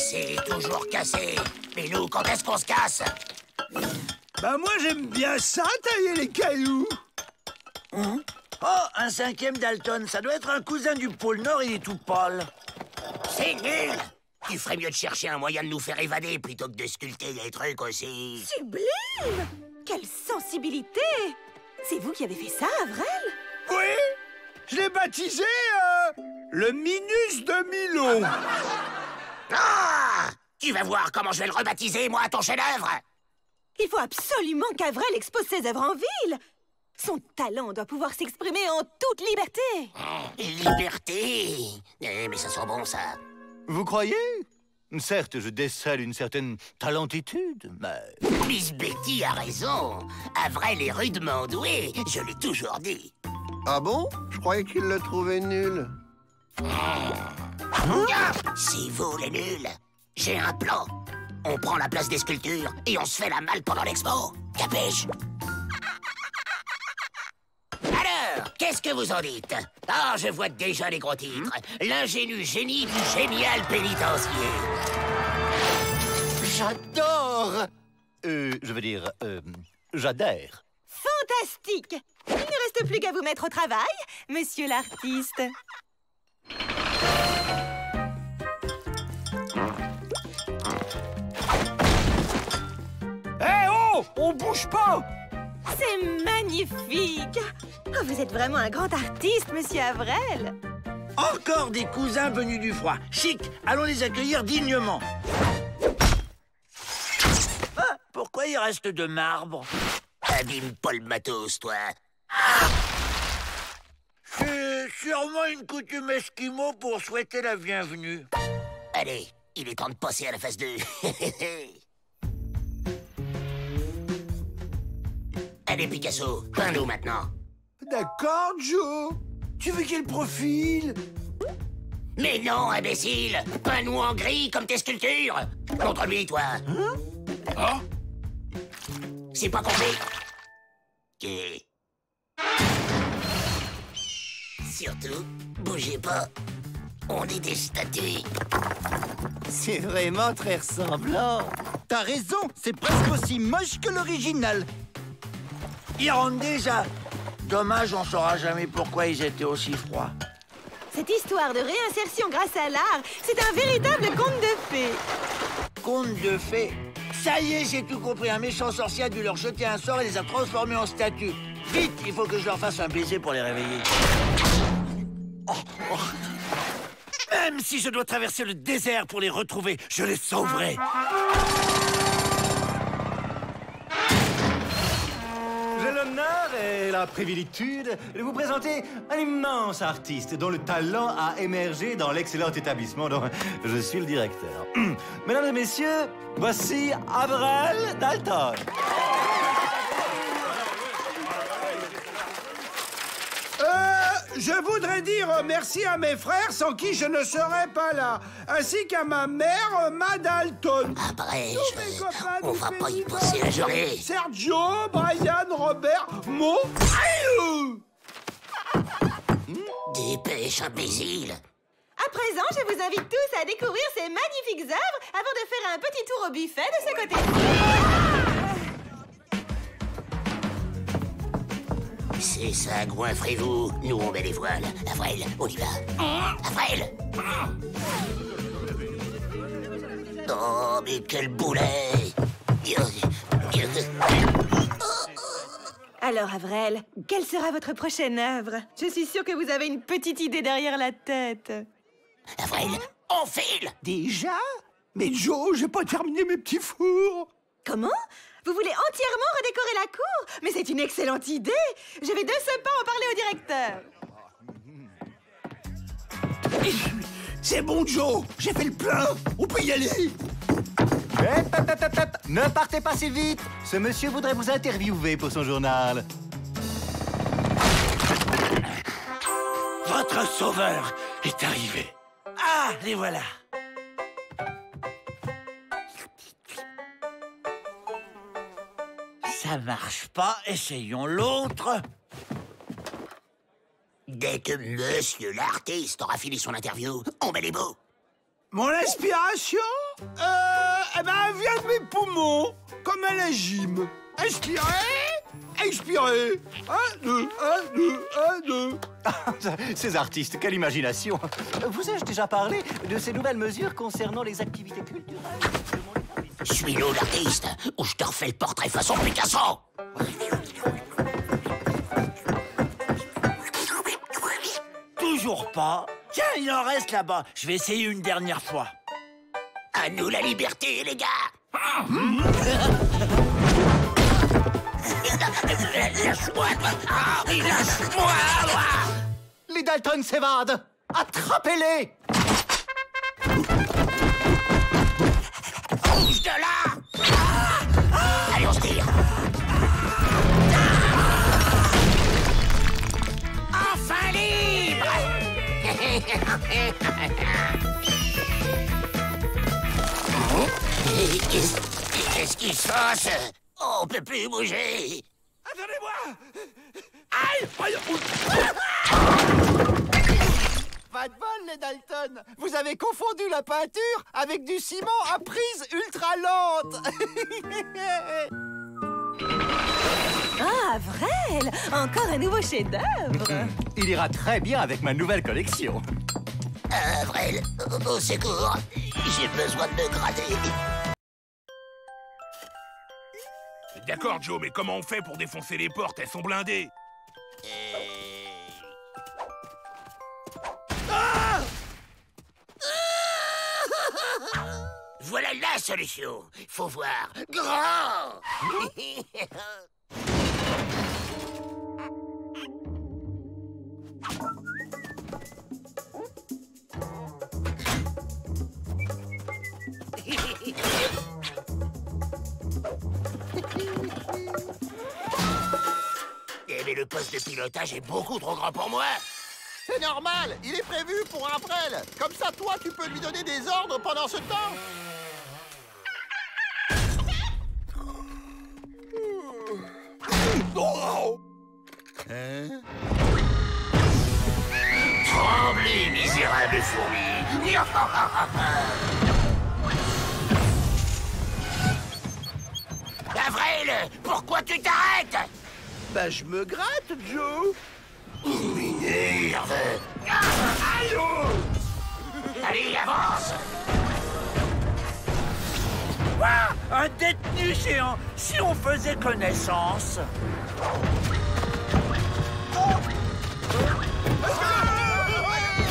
Cassé, toujours cassé. Mais nous, quand est-ce qu'on se casse? Bah moi j'aime bien ça, tailler les cailloux. Oh, un 5e Dalton, ça doit être un cousin du pôle Nord, il est tout pâle. C'est nul! Tu ferais mieux de chercher un moyen de nous faire évader plutôt que de sculpter des trucs aussi. Sublime! Quelle sensibilité! C'est vous qui avez fait ça, Avrel? Oui, je l'ai baptisé le Minus de Milo. Ah! Tu vas voir comment je vais le rebaptiser, moi, ton chef-d'œuvre! Il faut absolument qu'Avrel expose ses œuvres en ville. Son talent doit pouvoir s'exprimer en toute liberté. Liberté! Mais ça sent bon, ça. Vous croyez? Certes, je décèle une certaine talentitude, mais... Miss Betty a raison. Avrel est rudement doué, je l'ai toujours dit. Ah bon? Je croyais qu'il le trouvait nul. C'est vous, les nuls. J'ai un plan. On prend la place des sculptures et on se fait la malle pendant l'expo. Capiche? Alors, qu'est-ce que vous en dites? Ah, je vois déjà les gros titres. L'ingénu génie du génial pénitencier. J'adore! Je veux dire, j'adhère. Fantastique! Il ne reste plus qu'à vous mettre au travail, monsieur l'artiste. Eh oh! On bouge pas! C'est magnifique! Oh, vous êtes vraiment un grand artiste, monsieur Avrel. Encore des cousins venus du froid. Chic, allons les accueillir dignement. Ah, pourquoi il reste de marbre? Abîme pas le matos, toi. C'est sûrement une coutume esquimau pour souhaiter la bienvenue. Allez, il est temps de passer à la phase 2. Allez, Picasso, peins-nous maintenant. D'accord, Joe. Tu veux quel profil? Mais non, imbécile! Peins-nous en gris comme tes sculptures! Contre lui, toi! Hein? C'est pas compris? Ok. Surtout, bougez pas. On est des statues. C'est vraiment très ressemblant. T'as raison, c'est presque aussi moche que l'original. Ils rentrent déjà. Dommage, on saura jamais pourquoi ils étaient aussi froids. Cette histoire de réinsertion grâce à l'art, c'est un véritable conte de fées. Conte de fées. Ça y est, j'ai tout compris. Un méchant sorcier a dû leur jeter un sort et les a transformés en statues. Vite, il faut que je leur fasse un baiser pour les réveiller. Même si je dois traverser le désert pour les retrouver, je les sauverai. J'ai l'honneur et la privilitude de vous présenter un immense artiste dont le talent a émergé dans l'excellent établissement dont je suis le directeur. Mesdames et messieurs, voici Avrel Dalton. Je voudrais dire merci à mes frères sans qui je ne serais pas là, ainsi qu'à ma mère, Ma Dalton. Après, Tous mes copains on du va pas y festival. passer la journée. Sergio, Brian, Robert, Mo. Dépêche, imbécile. À présent, je vous invite tous à découvrir ces magnifiques œuvres avant de faire un petit tour au buffet de ce côté. C'est ça, goinfrez-vous. Nous, on met les voiles. Avril, on y va. Avril! Oh, mais quel boulet! Alors, Avrel, quelle sera votre prochaine œuvre? Je suis sûre que vous avez une petite idée derrière la tête. Avril, on file! Déjà? Mais Joe, j'ai pas terminé mes petits fours. Comment? Vous voulez entièrement redécorer la cour? Mais c'est une excellente idée! Je vais de ce pas en parler au directeur. C'est bon, Joe, j'ai fait le plein. On peut y aller. Ne partez pas si vite. Ce monsieur voudrait vous interviewer pour son journal. Votre sauveur est arrivé. Ah, les voilà. Ça marche pas, essayons l'autre. Dès que monsieur l'artiste aura fini son interview, on met les mots. Mon inspiration? Eh ben, elle vient de mes poumons, comme un légime. Inspirez, expirez. 1, 2, 1, 2, 1, 2. Ces artistes, quelle imagination! Vous ai-je déjà parlé de ces nouvelles mesures concernant les activités culturelles? Suis-nous l'artiste, ou je te refais le portrait façon Picasso. Toujours pas. Tiens, il en reste là-bas. Je vais essayer une dernière fois. À nous la liberté, les gars. Lâche-moi. Lâche-moi. Les Dalton s'évadent! Attrapez-les! Bouge de là. Allez, on se tire. Enfin libre. Qu'est-ce qui se passe? On peut plus bouger. Attendez-moi. Aïe! Pas de bol, les Dalton. Vous avez confondu la peinture avec du ciment à prise ultra lente. Ah, Vrel! Encore un nouveau chef-d'œuvre! Il ira très bien avec ma nouvelle collection. Vrel, au secours. J'ai besoin de me gratter. D'accord, Joe, mais comment on fait pour défoncer les portes? Elles sont blindées. Voilà la solution. Faut voir grand. Mais le poste de pilotage est beaucoup trop grand pour moi. C'est normal, il est prévu pour un Vrel. Comme ça, toi, tu peux lui donner des ordres pendant ce temps. Tremblez, misérables fourmis. Avril, pourquoi tu t'arrêtes? Ben, je me gratte, Joe. M'énerve. Allez, avance. Quoi? Un détenu géant. Si on faisait connaissance.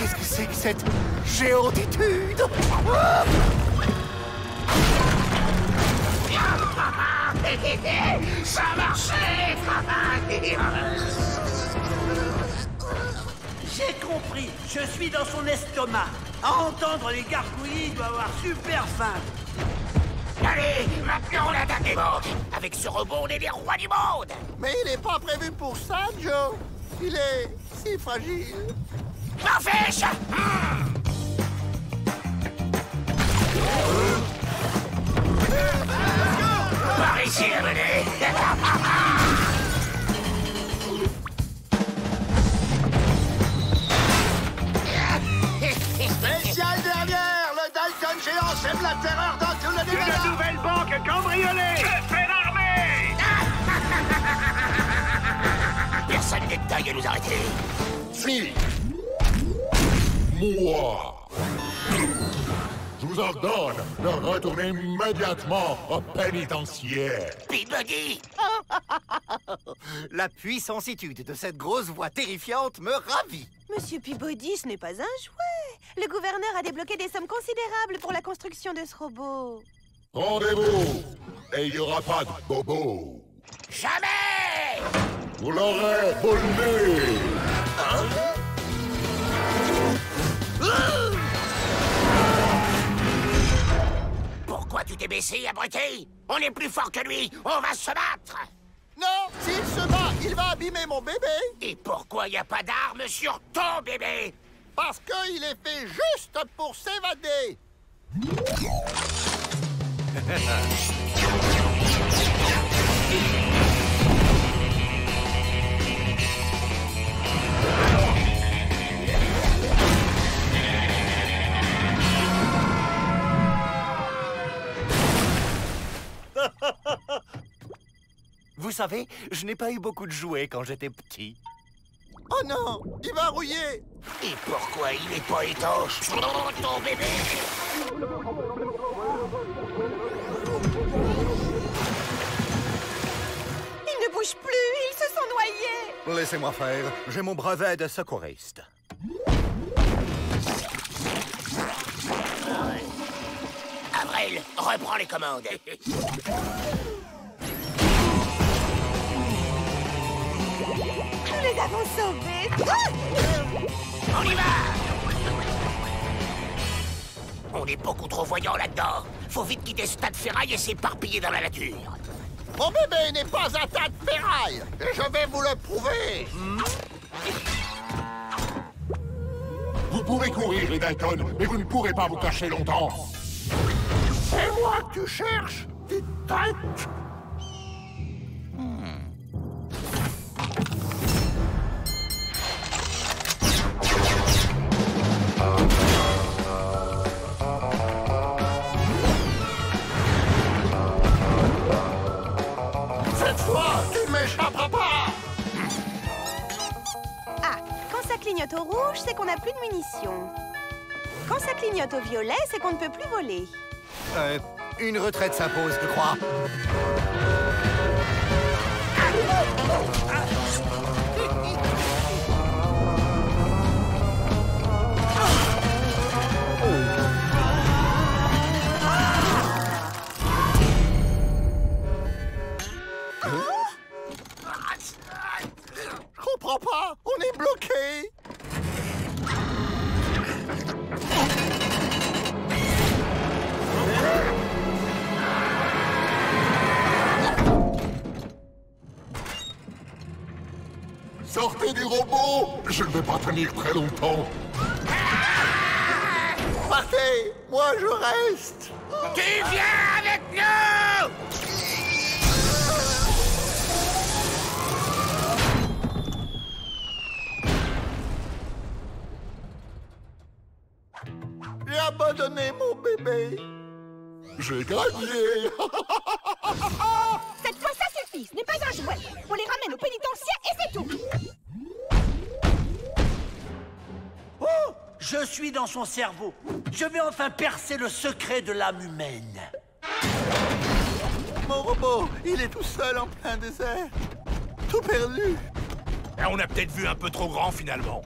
Qu'est-ce que c'est que cette géantitude? Ça marchait. J'ai compris. Je suis dans son estomac. À entendre les gargouillis, il doit avoir super faim. Allez, maintenant on attaque les banques. Avec ce robot, on est les rois du monde. Mais il n'est pas prévu pour ça, Joe. Il est si fragile. M'en fiche. Par ici, venez. Spécial dernière, le Dalton géant sème la terreur dans tout le Nevada. Une nouvelle banque cambriolée. Je fais l'armée. Personne n'est de taille à nous arrêter. Si. Moi. Je vous ordonne de retourner immédiatement au pénitentiaire. Peabody. La puissancitude de cette grosse voix terrifiante me ravit. Monsieur Peabody, ce n'est pas un jouet. Le gouverneur a débloqué des sommes considérables pour la construction de ce robot. Rendez-vous. Et il n'y aura pas de bobo. Jamais. Vous l'aurez volé. Pourquoi tu t'es baissé, abruti? On est plus fort que lui. On va se battre. Non, s'il se bat, il va abîmer mon bébé. Et pourquoi il n'y a pas d'armes sur ton bébé? Parce qu'il est fait juste pour s'évader. savez, je n'ai pas eu beaucoup de jouets quand j'étais petit. Oh non, il va rouiller. Et pourquoi il n'est pas étanche? Oh, ton bébé! Ils ne bougent plus, ils se sont noyés. Laissez-moi faire, j'ai mon brevet de secouriste. Avril, reprends les commandes. Nous les avons sauvés. On y va! On est beaucoup trop voyants là-dedans. Faut vite quitter ce tas de ferraille et s'éparpiller dans la nature. Mon bébé n'est pas un tas de ferraille. Et je vais vous le prouver. Vous pouvez courir, les Dalton, mais vous ne pourrez pas vous cacher longtemps. C'est moi que tu cherches, petite tête. Cette fois, tu ne m'échapperas pas. Ah, quand ça clignote au rouge, c'est qu'on n'a plus de munitions. Quand ça clignote au violet, c'est qu'on ne peut plus voler. Une retraite s'impose, je crois. Je comprends pas, on est bloqué. Sortez du robot. Je ne vais pas tenir très longtemps. Partez, moi je reste. Tu viens avec nous! J'ai abandonné mon bébé. J'ai gagné. Cette fois, ça suffit. Ce n'est pas un jouet. On les ramène au pénitencier et c'est tout. Oh! Je suis dans son cerveau. Je vais enfin percer le secret de l'âme humaine. Mon robot, il est tout seul en plein désert. Tout perdu. On a peut-être vu un peu trop grand finalement.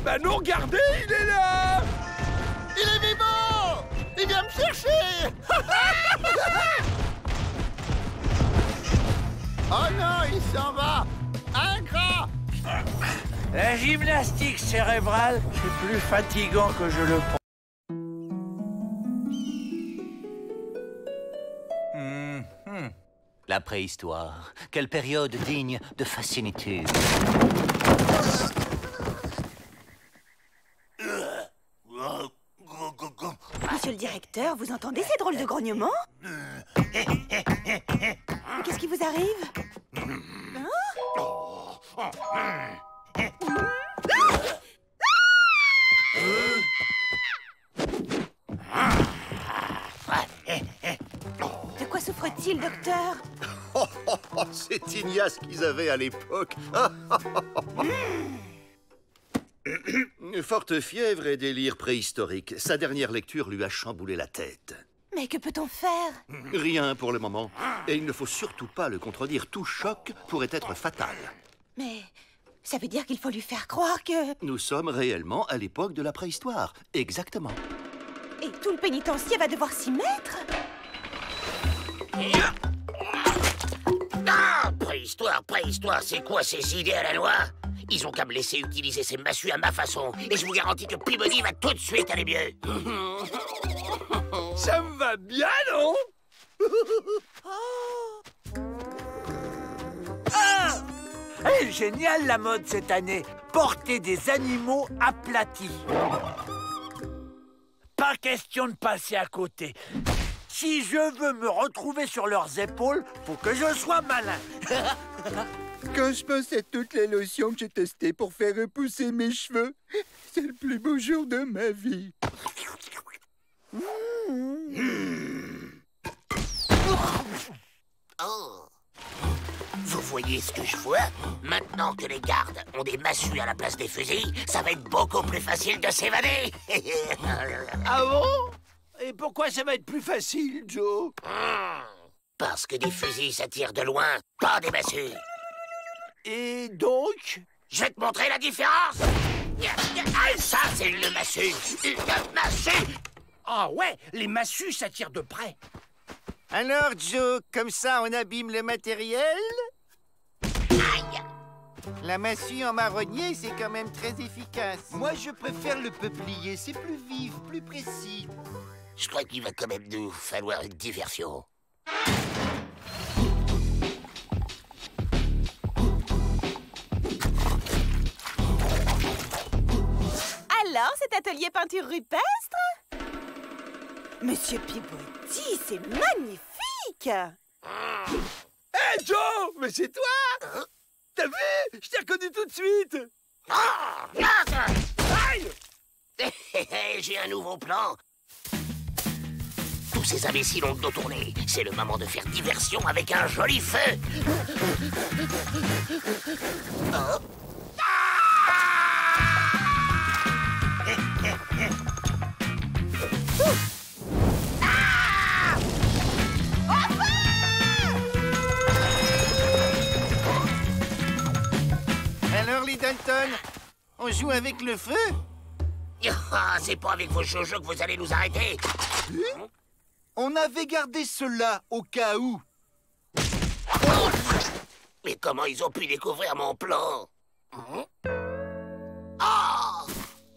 Bah non, regardez, il est là! Il est vivant! Il vient me chercher! Oh non, il s'en va! Ingrat! La gymnastique cérébrale, c'est plus fatigant que je le pense. La préhistoire. Quelle période digne de fascinitude. Monsieur le directeur, vous entendez ces drôles de grognements? Qu'est-ce qui vous arrive? De quoi souffre-t-il, docteur? C'est ignace ce qu'ils avaient à l'époque. Forte fièvre et délire préhistorique. Sa dernière lecture lui a chamboulé la tête. Mais que peut-on faire? Rien pour le moment. Et il ne faut surtout pas le contredire. Tout choc pourrait être fatal. Mais ça veut dire qu'il faut lui faire croire que... Nous sommes réellement à l'époque de la préhistoire. Exactement. Et tout le pénitencier va devoir s'y mettre? Ah, préhistoire, c'est quoi ces idées à la noix? Ils ont qu'à me laisser utiliser ces massues à ma façon. Et je vous garantis que Peabody va tout de suite aller mieux. Ça me va bien, non? Ah! Elle est géniale la mode cette année. Porter des animaux aplatis. Pas question de passer à côté. Si je veux me retrouver sur leurs épaules, faut que je sois malin. Quand je pense à toutes les lotions que j'ai testées pour faire repousser mes cheveux, c'est le plus beau jour de ma vie. Oh. voyez ce que je vois? Maintenant que les gardes ont des massues à la place des fusils, ça va être beaucoup plus facile de s'évader. Ah bon? Et pourquoi ça va être plus facile, Joe? Parce que des fusils, ça tire de loin, pas des massues. Et donc? Je vais te montrer la différence. Ah, ça, c'est une massue. Une massue. Ah ouais, les massues, ça tire de près. Alors, Joe, comme ça, on abîme le matériel? Aïe. La massue en marronnier, c'est quand même très efficace. Moi, je préfère le peuplier. C'est plus vif, plus précis. Je crois qu'il va quand même nous falloir une diversion. Alors, cet atelier peinture rupestre? Monsieur Peabody, c'est magnifique! Hé, Joe! Mais c'est toi! T'as vu? Je t'ai reconnu tout de suite! Aïe! J'ai un nouveau plan. Tous ces imbéciles ont le dos tourné. C'est le moment de faire diversion avec un joli feu. Oh. Alors, les Dalton, on joue avec le feu? Ah, c'est pas avec vos jojo que vous allez nous arrêter. On avait gardé cela au cas où. Mais comment ils ont pu découvrir mon plan? Oh,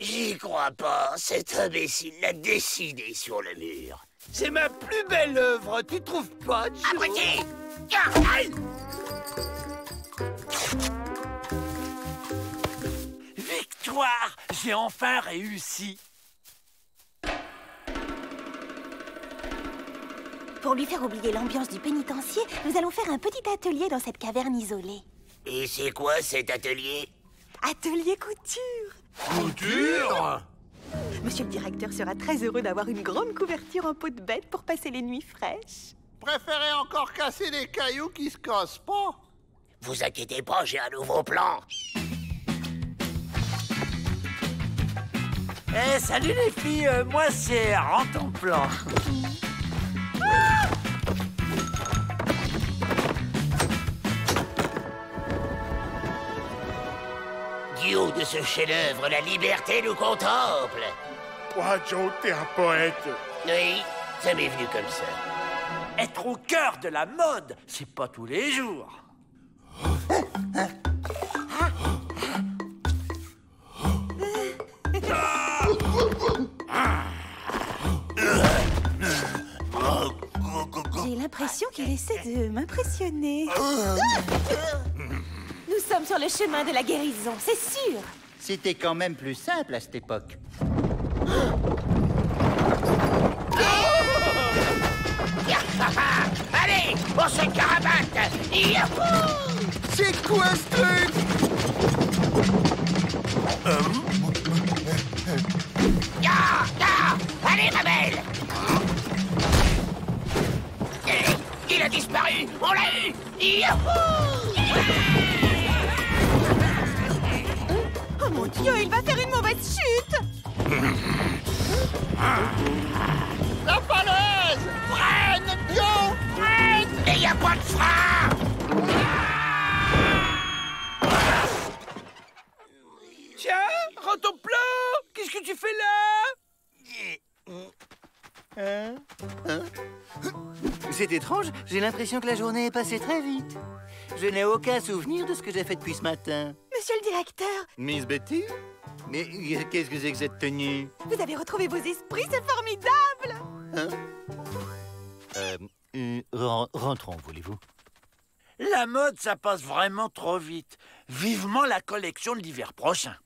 j'y crois pas. Cet imbécile l'a dessiné sur le mur. C'est ma plus belle œuvre, tu trouves pas, Joe? Abruti! Aïe! Victoire! J'ai enfin réussi. Pour lui faire oublier l'ambiance du pénitencier, nous allons faire un petit atelier dans cette caverne isolée. Et c'est quoi cet atelier? Atelier couture! Couture? Monsieur le directeur sera très heureux d'avoir une grande couverture en peau de bête pour passer les nuits fraîches. Préférez encore casser des cailloux qui se cassent pas. Vous inquiétez pas, j'ai un nouveau plan. Eh, salut les filles, moi c'est Rends ton plan. Du haut de ce chef-d'œuvre, la liberté nous contemple. Toi, Joe, t'es un poète. Oui, ça m'est venu comme ça. Être au cœur de la mode, c'est pas tous les jours. J'ai l'impression qu'il essaie de m'impressionner. Nous sommes sur le chemin de la guérison, c'est sûr. C'était quand même plus simple à cette époque. Allez, on se carabate. C'est quoi ce truc? Allez, ma belle. Il a disparu. On l'a eu. Oh mon Dieu, il va faire une mauvaise chute. La falaise! Freine, Joe! Freine! Mais y a pas de frein. Tiens, rends ton plan. Qu'est-ce que tu fais là? C'est étrange, j'ai l'impression que la journée est passée très vite. Je n'ai aucun souvenir de ce que j'ai fait depuis ce matin. Monsieur le directeur, Miss Betty? Mais qu'est-ce que c'est que cette tenue? vous avez retrouvé vos esprits, c'est formidable. Rentrons, voulez-vous? La mode, ça passe vraiment trop vite. Vivement la collection de l'hiver prochain.